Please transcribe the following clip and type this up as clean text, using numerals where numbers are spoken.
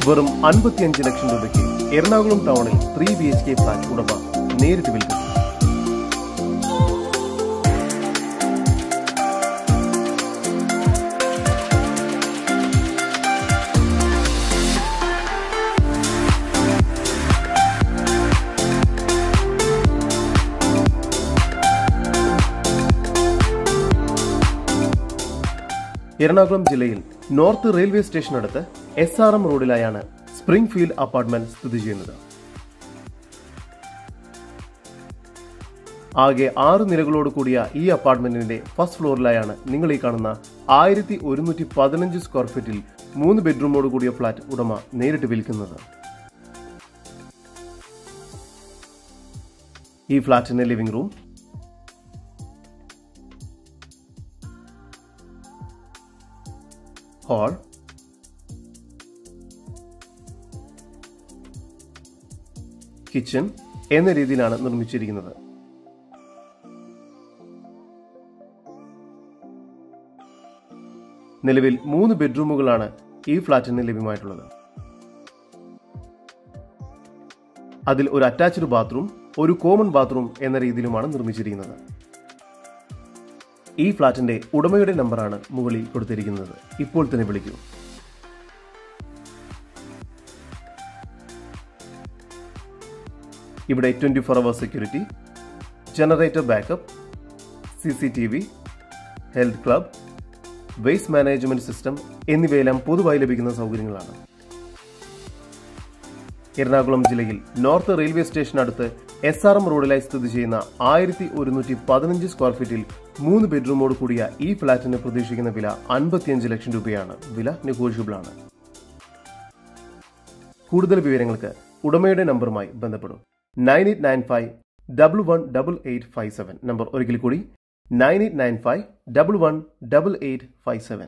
വെറും 55 ലക്ഷം രൂപയ്ക്ക് എറണാകുളം ടൗണിൽ 3 BHK ഫ്ലാറ്റ് ഉടമ നേരിട്ട് വിൽക്കുന്നു. എറണാകുളം ജില്ലയിൽ നോർത്ത് റെയിൽവേ സ്റ്റേഷനടുത്ത് SRM റോഡിലായാണ് സ്പ്രിംഗ് ഫീൽഡ് അപ്പാർട്ട്മെന്റ് സ്ഥിതി ചെയ്യുന്നത്. ആകെ 6 നിലകളോട് കൂടിയ ഈ അപ്പാർട്ട്മെന്റിന്റെ ഫസ്റ്റ് ഫ്ലോറിലായാണ് നിങ്ങൾ ഈ കാണുന്ന 1115 സ്ക്വയർ ഫീറ്റിൽ 3 ബെഡ്റൂമോട് കൂടിയ ഫ്ളാറ്റ് ഉടമ നേരിട്ട് വിൽക്കുന്നത്. ഈ ഫ്ളാറ്റിന്റെ ലിവിംഗ് റൂം, ഹാൾ, കിച്ചൺ എന്ന രീതിയിലാണ് നിർമ്മിച്ചിരിക്കുന്നത്. നിലവിൽ 3 ബെഡ്റൂമുകളാണ് ഈ ഫ്ളാറ്റിന് ലഭ്യമായിട്ടുള്ളത്. അതിൽ ഒരു അറ്റാച്ച്ഡ് ബാത്റൂം, ഒരു കോമൺ ബാത്റൂം എന്ന രീതിയിലുമാണ് നിർമ്മിച്ചിരിക്കുന്നത്. ഈ ഫ്ളാറ്റിന്റെ ഉടമയുടെ നമ്പറാണ് മുകളിൽ കൊടുത്തിരിക്കുന്നത്. ഇപ്പോൾ തന്നെ വിളിക്കൂ. ഇവിടെ 24 hours security, generator backup, CCTV, health club, waste management system എന്നിവയെല്ലാം പൊതുവായി ലഭിക്കുന്ന സൗകര്യങ്ങളാണ്. എറണാകുളം ജില്ലയിൽ നോർത്ത് റെയിൽവേ സ്റ്റേഷനടുത്ത് SRM റോഡിലായി സ്ഥിതി ചെയ്യുന്ന 1115 സ്ക്വയർ ഫീറ്റിൽ 3 ബെഡ്റൂമോട് കൂടിയ ഈ ഫ്ളാറ്റിന് പ്രതീക്ഷിക്കുന്ന വില 55 ലക്ഷം രൂപയാണ്. വില നെഗോഷ്യബിൾ ആണ്. കൂടുതൽ വിവരങ്ങൾക്ക് ഉടമയുടെ നമ്പറുമായി ബന്ധപ്പെടും. 9895118857. നമ്പർ ഒരിക്കൽ കൂടി 9895118857.